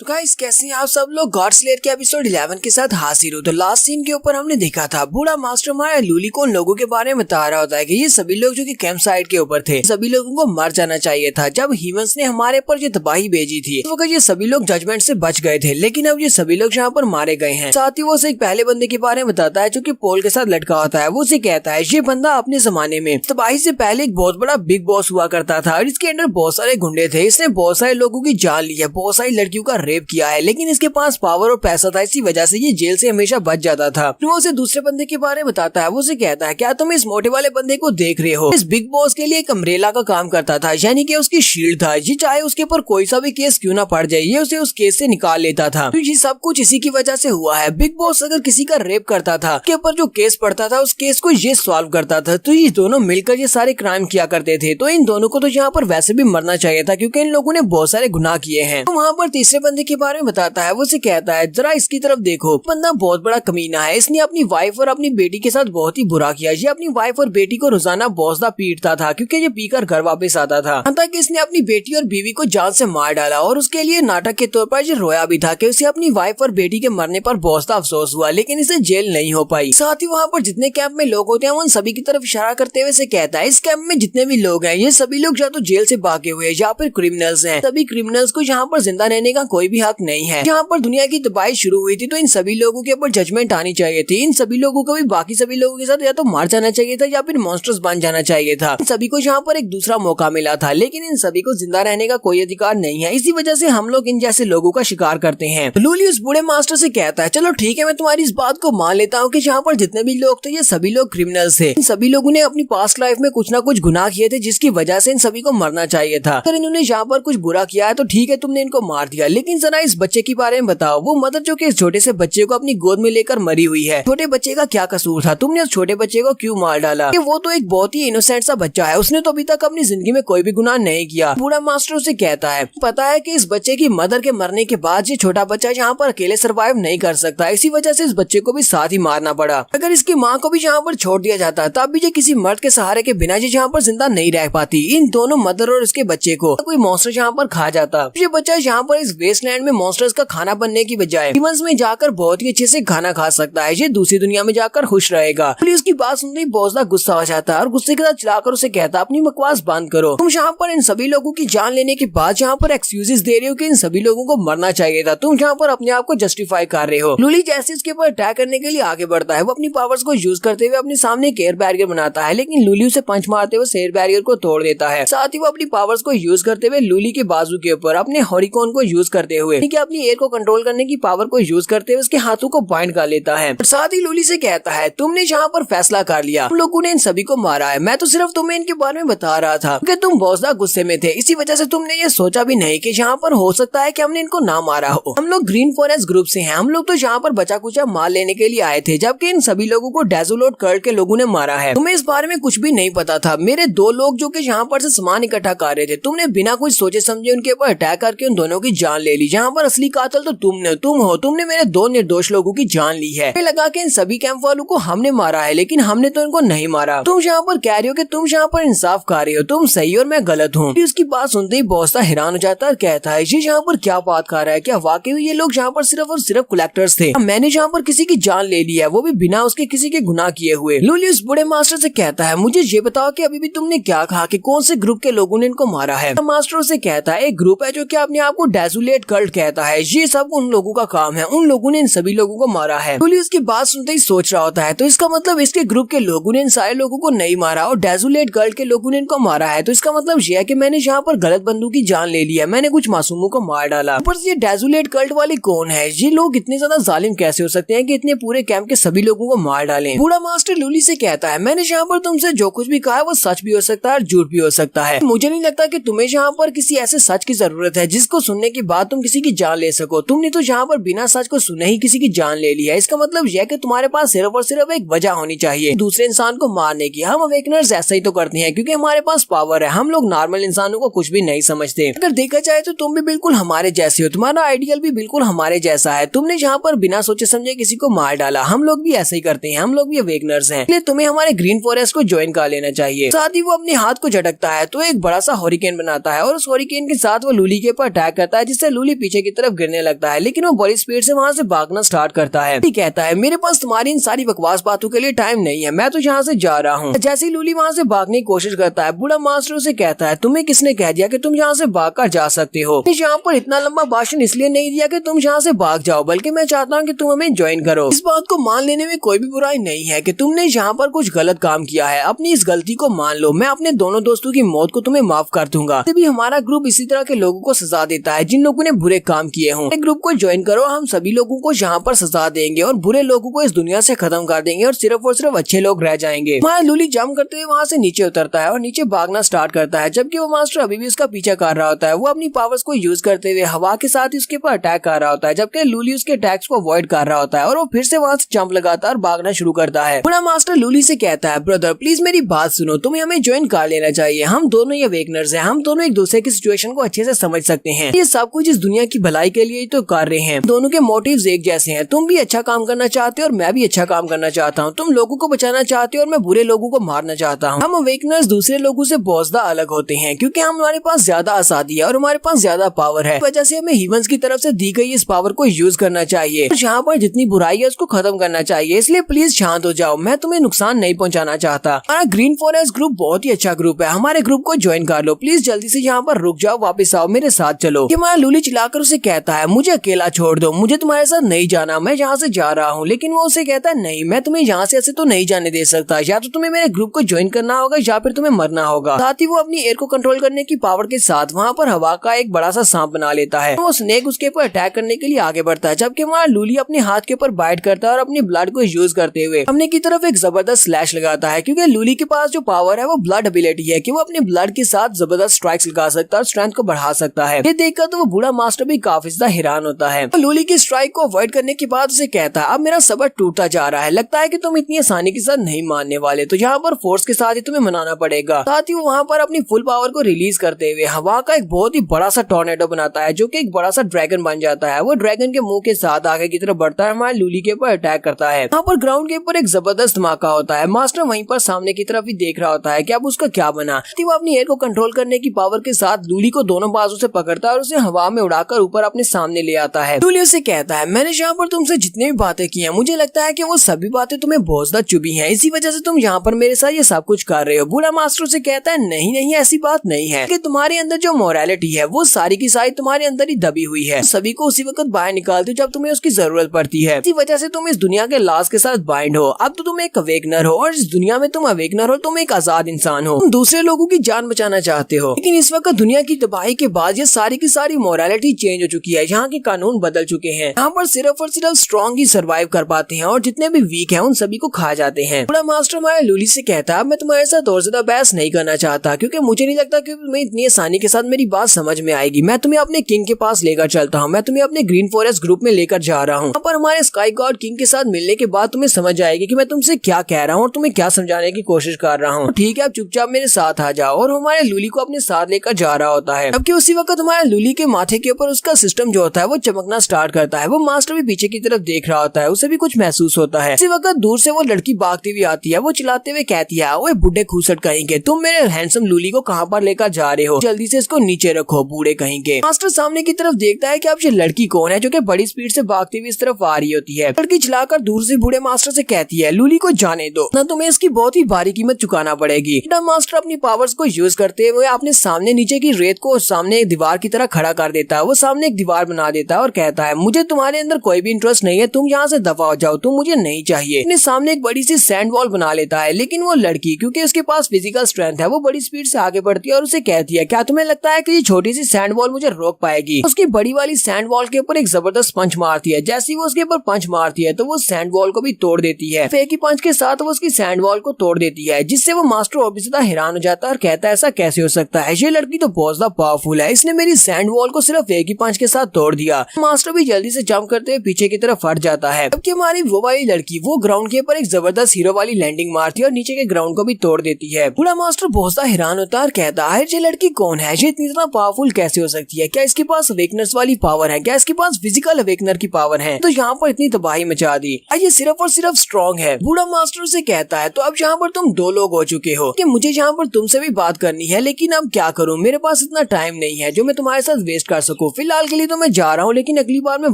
तो गाइस कैसे हैं आप सब लोग। गॉड स्लेयर के एपिसोड 11 के साथ हाजिर हो। तो लास्ट सीन के ऊपर हमने देखा था बूढ़ा मास्टर हमारा लूली को उन लोगों के बारे में बता रहा होता है कि ये सभी लोग जो कि कैंप साइट के ऊपर थे, सभी लोगों को मर जाना चाहिए था। जब ह्यूमंस ने हमारे पर ये तबाही भेजी थी तो ये सभी लोग जजमेंट से बच गए थे, लेकिन अब ये सभी लोग यहाँ पर मारे गए हैं। साथ ही वो उसे एक पहले बंदे के बारे में बताता है जो कि पोल के साथ लटका होता है। वो उसे कहता है ये बंदा अपने जमाने में तबाही से पहले एक बहुत बड़ा बिग बॉस हुआ करता था और इसके अंदर बहुत सारे गुंडे थे। इसने बहुत सारे लोगों की जान ली है, बहुत सारी लड़कियों का रेप किया है, लेकिन इसके पास पावर और पैसा था, इसी वजह से ये जेल से हमेशा बच जाता था। तो वो उसे दूसरे बंदे के बारे में बताता है। वो उसे कहता है क्या तुम इस मोटे वाले बंदे को देख रहे हो? इस बिग बॉस के लिए एक अम्ब्रेला का काम करता था, यानी कि उसकी शील्ड था। ये चाहे उसके ऊपर कोई सा भी केस क्यों ना पड़ जाए, ये उसे उस केस से निकाल लेता था। तो ये सब कुछ इसी की वजह से हुआ है। बिग बॉस अगर किसी का रेप करता था, के ऊपर जो केस पड़ता था उस केस को ये सॉल्व करता था। तो ये दोनों मिलकर ये सारे क्राइम किया करते थे। तो इन दोनों को तो यहाँ पर वैसे भी मरना चाहिए था क्योंकि इन लोगों ने बहुत सारे गुनाह किए हैं। तो वहाँ पर तीसरे बंदे के बारे में बताता है। वो उसे कहता है जरा इसकी तरफ देखो, बंदा बहुत बड़ा कमीना है। इसने अपनी वाइफ और अपनी बेटी के साथ बहुत ही बुरा किया। ये अपनी वाइफ और बेटी को रोजाना बहुत पीटता था क्योंकि ये पीकर घर वापस आता था। यहाँ तक इसने अपनी बेटी और बीवी को जान से मार डाला और उसके लिए नाटक के तौर पर ये रोया भी था कि उसे अपनी वाइफ और बेटी के मरने पर बहुत अफसोस हुआ, लेकिन इसे जेल नहीं हो पाई। साथ ही वहाँ पर जितने कैंप में लोग होते हैं उन सभी की तरफ इशारा करते हुए से कहता है इस कैंप में जितने भी लोग हैं ये सभी लोग या तो जेल से भागे हुए या फिर क्रिमिनल्स हैं। सभी क्रिमिनल्स को यहाँ पर जिंदा रहने का कोई भी हक नहीं है। यहाँ पर दुनिया की तबाही शुरू हुई थी तो इन सभी लोगों के ऊपर जजमेंट आनी चाहिए थी। इन सभी लोगों को भी बाकी सभी लोगों के साथ या तो मार जाना चाहिए था या फिर मॉन्स्टर्स बन जाना चाहिए था। इन सभी को यहाँ पर एक दूसरा मौका मिला था, लेकिन इन सभी को जिंदा रहने का कोई अधिकार नहीं है। इसी वजह से हम लोग इन जैसे लोगों का शिकार करते हैं। लूली उस बूढ़े मास्टर से कहता है चलो ठीक है, मैं तुम्हारी इस बात को मान लेता हूँ कि यहाँ पर जितने भी लोग थे ये सभी लोग क्रिमिनल्स थे। इन सभी लोगों ने अपनी पास्ट लाइफ में कुछ ना कुछ गुनाह किए थे जिसकी वजह से इन सभी को मरना चाहिए था। अगर इन्होंने यहाँ पर कुछ बुरा किया है तो ठीक है, तुमने इनको मार दिया, लेकिन जरा इस बच्चे के बारे में बताओ। वो मदर जो कि इस छोटे से बच्चे को अपनी गोद में लेकर मरी हुई है, छोटे बच्चे का क्या कसूर था? तुमने उस छोटे बच्चे को क्यों मार डाला? वो तो एक बहुत ही इनोसेंट सा बच्चा है, उसने तो अभी तक अपनी जिंदगी में कोई भी गुनाह नहीं किया। बूढ़ा मास्टर उसे कहता है पता है कि इस बच्चे की मदर के मरने के बाद ये छोटा बच्चा यहाँ पर अकेले सर्वाइव नहीं कर सकता, इसी वजह से इस बच्चे को भी साथ ही मारना पड़ा। अगर इसकी माँ को भी यहाँ पर छोड़ दिया जाता तब भी ये किसी मर्द के सहारे के बिना यहाँ पर जिंदा नहीं रह पाती। इन दोनों मदर और इसके बच्चे को कोई मॉन्स्टर यहाँ पर खा जाता। ये बच्चा यहाँ पर इस वेस्टलैंड में मॉन्स्टर्स का खाना बनने की बजाय ह्यूमंस में जाकर बहुत ही अच्छे से खाना खा सकता है। ये दूसरी दुनिया में जाकर खुश रहेगा। पुलिस की बात सुनते ही बहुत ज्यादा गुस्सा हो जाता है और गुस्से के साथ चिल्लाकर उसे कहता अपनी बकवास बंद करो। तुम यहाँ पर इन सभी लोगों की जान लेने के बाद यहाँ पर एक्सक्यूजेस दे रहे हो कि इन सभी लोगों को मरना चाहिए था। तुम यहाँ पर अपने आप को जस्टिफाई कर रहे हो। लूली जैसे इसके ऊपर अटैक करने के लिए आगे बढ़ता है, वो अपनी पावर्स को यूज करते हुए अपने सामने एक एयर बैरियर बनाता है, लेकिन लूली उसे पंच मारते हुए एयर बैरियर को तोड़ देता है। साथ ही वो अपनी पावर्स को यूज करते हुए लूली के बाजू के ऊपर अपने हॉरिकॉन को यूज करते हुए अपनी एयर को कंट्रोल करने की पावर को यूज करते हुए उसके हाथों को बाइंड कर लेता है। साथ ही लूली से कहता है तुमने यहाँ पर फैसला कर लिया, तुम लोगों ने इन सभी को मारा है, मैं तो सिर्फ तुम्हें इनके बारे में बता रहा था कि तुम बहुत ज्यादा गुस्से में थे, इसी वजह से तुमने ये सोचा भी नहीं कि यहाँ पर हो सकता है कि हमने इनको ना मारा हो। हम लोग ग्रीन फॉरेस्ट ग्रुप से हैं, हम लोग तो यहाँ पर बचा कुचा माल लेने के लिए आए थे, जबकि इन सभी लोगों को डेजोलोट कल्ट के लोगों ने मारा है। तुम्हें इस बारे में कुछ भी नहीं पता था। मेरे दो लोग जो कि यहाँ पर से सामान इकट्ठा कर रहे थे, तुमने बिना कुछ सोचे समझे उनके ऊपर अटैक करके उन दोनों की जान ले ली। यहाँ पर असली कातिल तो तुमने मेरे दो निर्दोष लोगों की जान ली है। लगा के इन सभी कैंप वालों को हमने मारा है, लेकिन हमने तो इनको नहीं मारा। तुम यहाँ पर कह रहे हो कि तुम यहाँ पर इंसाफ कर रहे हो, तुम सही और मैं गलत हूँ। उसकी बात सुनते ही बहुत हैरान हो जाता है और कहता है ये यहाँ पर क्या बात कर रहा है? क्या वाकई ये लोग यहाँ पर सिर्फ और सिर्फ कलेक्टर्स थे? मैंने यहाँ पर किसी की जान ले ली है, वो भी बिना उसके किसी के गुनाह किए हुए। लूली उस बूढ़े मास्टर से कहता है मुझे ये बताओ कि अभी भी तुमने क्या कहा कि कौन से ग्रुप के लोगों ने इनको मारा है? मास्टर से कहता है एक ग्रुप है जो कि अपने आप को डेजोलेट कल्ट कहता है, ये सब उन लोगों का काम है, उन लोगों ने इन सभी लोगों को मारा है। लूली उसकी बात सुनते ही सोच रहा होता है तो इसका मतलब इसके ग्रुप के लोगों ने इन सारे लोगों को नहीं मारा और डेजोलेट कल्ट के लोगों ने इनको मारा है, तो इसका मतलब ये है कि मैंने यहाँ पर गलत बंदों की जान ले ली है, मैंने कुछ मासूमों को मार डाला। ऊपर से ये डेजोलेट कल्ट वाले कौन है? ये लोग इतने ज्यादा जालिम कैसे हो सकते हैं कि इतने पूरे कैंप के सभी लोगों को मार डालें? बूढ़ा मास्टर लूली से कहता है मैंने यहाँ पर तुमसे जो कुछ भी कहा है वो सच भी हो सकता है और झूठ भी हो सकता है। मुझे नहीं लगता कि तुम्हें यहाँ पर किसी ऐसे सच की जरूरत है जिसको सुनने के बाद तुम किसी की जान ले सको। तुमने तो यहाँ पर बिना सच को सुने ही किसी की जान ले लिया। इसका मतलब यह कि तुम्हारे पास सिर्फ और सिर्फ एक वजह होनी चाहिए दूसरे इंसान को मारने की। हम अवेकनर्स ऐसा ही तो करते हैं क्योंकि हमारे पास पावर है। हम लोग नॉर्मल इंसानों को कुछ भी नहीं समझते। अगर देखा जाए तो तुम भी बिल्कुल हमारे जैसे हो, तुम्हारा आइडियल भी बिल्कुल हमारे जैसा है। तुमने यहाँ पर बिना सोचे समझे किसी को मार डाला। हम लोग भी ऐसा ही करते हैं, हम लोग भी अवेकनर्स हैं, इसलिए तुम्हें हमारे ग्रीन फॉरेस्ट को ज्वाइन कर लेना चाहिए। साथ ही वो अपने हाथ को झटकता है तो एक बड़ा सा हॉरिकेन बनाता है और उस हॉरिकेन के साथ वो लूली के ऊपर अटैक करता है, जिससे लूली लूली पीछे की तरफ गिरने लगता है, लेकिन वो बड़ी स्पीड से वहाँ से भागना स्टार्ट करता है। कहता है मेरे पास तुम्हारी इन सारी बकवास बातों के लिए टाइम नहीं है, मैं तो यहाँ से जा रहा हूँ। जैसे ही लूली वहाँ से भागने की कोशिश करता है, बूढ़ा मास्टर उसे कहता है तुम्हें किसने कह दिया कि तुम यहाँ से भाग कर जा सकते हो? यहाँ पर इतना लंबा भाषण इसलिए नहीं दिया कि तुम यहाँ से भाग जाओ, बल्कि मैं चाहता हूँ कि तुम हमें ज्वाइन करो। इस बात को मान लेने में कोई भी बुराई नहीं है कि तुमने यहाँ पर कुछ गलत काम किया है, अपनी इस गलती को मान लो। मैं अपने दोनों दोस्तों की मौत को तुम्हें माफ कर दूंगा। भी हमारा ग्रुप इसी तरह के लोगों को सजा देता है जिन लोगों ने बुरे काम किए हों। ग्रुप को ज्वाइन करो, हम सभी लोगों को यहाँ पर सजा देंगे और बुरे लोगों को इस दुनिया से खत्म कर देंगे और सिर्फ अच्छे लोग रह जाएंगे। हमारा लूली जंप करते हुए वहाँ से नीचे उतरता है और नीचे भागना स्टार्ट करता है, जबकि वो मास्टर अभी भी उसका पीछा कर रहा होता है। वो अपनी पावर्स को यूज करते हुए हवा के साथ उसके ऊपर अटैक कर रहा होता है, जबकि लूली उसके अटैक्स को अवॉइड कर रहा होता है और वो फिर से वहाँ से जंप लगाता है और भागना शुरू करता है। बूढ़ा मास्टर लूली से कहता है ब्रदर प्लीज मेरी बात सुनो, तुम्हें हमें ज्वाइन कर लेना चाहिए। हम दोनों ही अवेकनर्स हैं, हम दोनों एक दूसरे की सिचुएशन को अच्छे से समझ सकते हैं। ये सब कुछ इस दुनिया की भलाई के लिए तो कर रहे हैं। दोनों के मोटिव्स एक जैसे हैं। तुम भी अच्छा काम करना चाहते हो और मैं भी अच्छा काम करना चाहता हूँ। तुम लोगों को बचाना चाहते हो और मैं बुरे लोगों को मारना चाहता हूँ। हम अवेकनर्स दूसरे लोगों से बहुत ज्यादा अलग होते हैं क्योंकि हमारे पास ज्यादा आजादी है और हमारे पास ज्यादा पावर है। इस वजह से हमें ह्यूमंस की तरफ से दी गई इस पावर को यूज करना चाहिए। यहाँ पर जितनी बुराई है उसको खत्म करना चाहिए। इसलिए प्लीज शांत हो जाओ, मैं तुम्हें नुकसान नहीं पहुँचाना चाहता। हमारा ग्रीन फॉरेस्ट ग्रुप बहुत ही अच्छा ग्रुप है, हमारे ग्रुप को ज्वाइन कर लो। प्लीज जल्दी से यहाँ पर रुक जाओ, वापस आओ, मेरे साथ चलो। हमारा लूली चिल्लाकर उसे कहता है मुझे अकेला छोड़ दो, मुझे तुम्हारे साथ नहीं जाना, मैं यहाँ से जा रहा हूँ। लेकिन वो उसे कहता है नहीं, मैं तुम्हें यहाँ से ऐसे तो नहीं जाने दे सकता। या तो तुम्हें मेरे ग्रुप को ज्वाइन करना होगा या फिर तुम्हें मरना होगा। साथ ही वो अपनी एयर को कंट्रोल करने की पावर के साथ वहाँ पर हवा का एक बड़ा सा सांप बना लेता है। वो स्नेक उसके ऊपर अटैक करने के लिए आगे बढ़ता है, जबकि हमारा लूली अपने हाथ के ऊपर बाइट करता है और अपनी ब्लड को यूज करते हुए हमने की तरफ एक जबरदस्त स्लैश लगाता है। क्योंकि लूली के पास जो पावर है वो ब्लड एबिलिटी है कि वो अपने ब्लड के साथ जबरदस्त स्ट्राइक्स लगा सकता है और स्ट्रेंथ को बढ़ा सकता है। ये देखकर तो वो बूढ़ा मास्टर भी काफी ज्यादा हैरान होता है। लूली की स्ट्राइक को अवॉइड करने के बाद उसे कहता है अब मेरा सब्र टूटता जा रहा है, लगता है कि तुम इतनी आसानी के साथ नहीं मानने वाले, तो यहाँ पर फोर्स के साथ ही तुम्हें मनाना पड़ेगा। साथ ही वो वहाँ पर अपनी फुल पावर को रिलीज करते हुए हवा का एक बहुत ही बड़ा सा टॉर्नेडो बनाता है जो कि एक बड़ा सा ड्रैगन बन जाता है। वो ड्रैगन के मुंह के साथ आगे की तरफ बढ़ता है, हमारे लूली के ऊपर अटैक करता है। यहाँ पर ग्राउंड के ऊपर एक जबरदस्त धमाका होता है। मास्टर वहीं पर सामने की तरफ ही देख रहा होता है कि अब उसका क्या बना। वो अपनी एयर को कंट्रोल करने की पावर के साथ लूली को दोनों बाजू से पकड़ता है और उसे हवा में उड़ाकर ऊपर अपने सामने ले आता है। लूली उसे कहता है मैंने यहाँ पर तुमसे जितनी भी बातें की हैं, मुझे लगता है कि वो सभी बातें तुम्हें बहुत ज्यादा चुभी हैं, इसी वजह से तुम यहाँ पर मेरे साथ ये सब कुछ कर रहे हो। बूढ़ा मास्टर से कहता है नहीं नहीं ऐसी बात नहीं है कि तुम्हारे अंदर जो मोरालिटी है वो सारी की सारी तुम्हारे अंदर ही दबी हुई है। सभी को उसी वक्त बाहर निकालते हो जब तुम्हें उसकी जरूरत पड़ती है। इसी वजह से तुम इस दुनिया के लाश के साथ बाइंड हो। अब तो तुम एक अवेकनर हो और इस दुनिया में तुम अवेकनर हो, तुम एक आजाद इंसान हो, तुम दूसरे लोगों की जान बचाना चाहते हो। लेकिन इस वक्त दुनिया की तबाही के बाद ये सारी की सारी मोरालिटी चेंज हो चुकी है। यहाँ के कानून बदल चुके हैं। यहाँ पर सिर्फ और सिर्फ स्ट्रॉन्ग ही सर्वाइव कर पाते हैं और जितने भी वीक हैं उन सभी को खा जाते हैं। बूढ़ा मास्टर हमारे लूली से कहता है मैं तुम्हारे साथ और ज्यादा बहस नहीं करना चाहता क्योंकि मुझे नहीं लगता कि तुम्हें इतनी आसानी के साथ मेरी बात समझ में आएगी। मैं तुम्हें अपने किंग के पास लेकर चलता हूँ, मैं तुम्हें अपने ग्रीन फॉरेस्ट ग्रुप में लेकर जा रहा हूँ। यहाँ पर हमारे स्काई गॉड किंग के साथ मिलने के बाद तुम्हें समझ आएगी कि मैं तुमसे क्या कह रहा हूँ और तुम्हें क्या समझाने की कोशिश कर रहा हूँ। ठीक है, अब चुपचाप मेरे साथ आ जाओ। और हमारे लूली को अपने साथ लेकर जा रहा होता है। जबकि उसी वक्त हमारे लूली के माथे के ऊपर उसका सिस्टम जो होता है वो चमकना स्टार्ट करता है। वो मास्टर भी पीछे की तरफ देख रहा होता है, उसे भी कुछ महसूस होता है। इसी वक्त दूर से वो लड़की भागती हुई आती है। वो चिल्लाते हुए कहती है ओए बूढ़े खूसट कहेंगे, तुम मेरे हैंडसम लूली को कहाँ पर लेकर जा रहे हो, जल्दी से इसको नीचे रखो बूढ़े कहेंगे। मास्टर सामने की तरफ देखता है कि अब ये लड़की कौन है जो कि बड़ी स्पीड से भागती हुई इस तरफ आ रही होती है। लड़की चिल्लाकर दूर से बूढ़े मास्टर से कहती है लूली को जाने दो, ना तुम्हें इसकी बहुत ही भारी कीमत चुकाना पड़ेगी। मास्टर अपनी पावर्स को यूज करते हुए अपने सामने नीचे की रेत को सामने एक दीवार की तरह खड़ा कर देता है। वो सामने एक दीवार बना देता है और कहता है मुझे तुम्हारे अंदर कोई भी इंटरेस्ट नहीं है, तुम यहाँ से दफा हो जाओ, तुम मुझे नहीं चाहिए। अपने सामने एक बड़ी सी सैंड वॉल बना लेता है। लेकिन वो लड़की क्योंकि उसके पास फिजिकल स्ट्रेंथ है वो बड़ी स्पीड से आगे बढ़ती है और उसे कहती है क्या तुम्हें लगता है कि ये छोटी सी सैंड वॉल मुझे रोक पाएगी। उसकी बड़ी वाली सैंड वॉल के ऊपर एक जबरदस्त पंच मारती है। जैसे ही वो उसके ऊपर पंच मारती है तो वो सैंड वॉल को भी तोड़ देती है। एक ही पंच के साथ वो उसकी सैंड वॉल को तोड़ देती है, जिससे वो मास्टर और भी ज्यादा हैरान हो जाता है और कहता है ऐसा कैसे हो सकता है, ये लड़की तो बहुत ज्यादा पावरफुल है, इसने मेरी सैंड वॉल को सिर्फ एक ही पंच के साथ तोड़ दिया। मास्टर भी जल्दी से जंप करते हुए पीछे की तरफ हट जाता है। जबकि हमारी वो वाली लड़की वो ग्राउंड के ऊपर एक जबरदस्त हीरो वाली लैंडिंग मारती है और नीचे के ग्राउंड को भी तोड़ देती है। बूढ़ा मास्टर बहुत ज्यादा हैरान होता है और कहता है ये लड़की कौन है, ये इतनी ज्यादा पावरफुल कैसे हो सकती है, क्या इसके पास अवेकनर्स वाली पावर है, क्या इसके पास फिजिकल अवेकनर की पावर है, तो यहाँ पर इतनी तबाही मचा दी, ये सिर्फ और सिर्फ स्ट्रॉन्ग है। बूढ़ा मास्टर से कहता है तो अब यहाँ पर तुम दो लोग हो चुके हो कि मुझे यहाँ पर तुमसे भी बात करनी है, लेकिन अब क्या करूँ, मेरे पास इतना टाइम नहीं है जो मैं तुम्हारे साथ वेस्ट कर सकूं। फिलहाल के लिए तो मैं जा रहा हूँ, लेकिन अगली बार मैं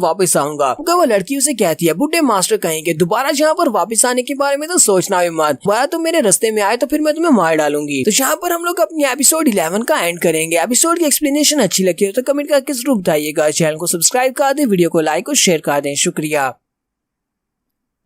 वापस आऊंगा। वो लड़की उसे कहती है, बुड्ढे मास्टर कहेंगे दोबारा जहाँ पर वापस आने के बारे में तो सोचना भी मत, दोबारा तुम मेरे रास्ते में आए तो फिर मैं तुम्हें मार डालूंगी। तो यहाँ पर हम लोग अपनी एपिसोड 11 का एंड करेंगे। एपिसोड की एक्सप्लेनेशन अच्छी लगी हो तो कमेंट करके जरूर बताइएगा। चैनल को सब्सक्राइब कर दे, वीडियो को लाइक और शेयर कर दें। शुक्रिया।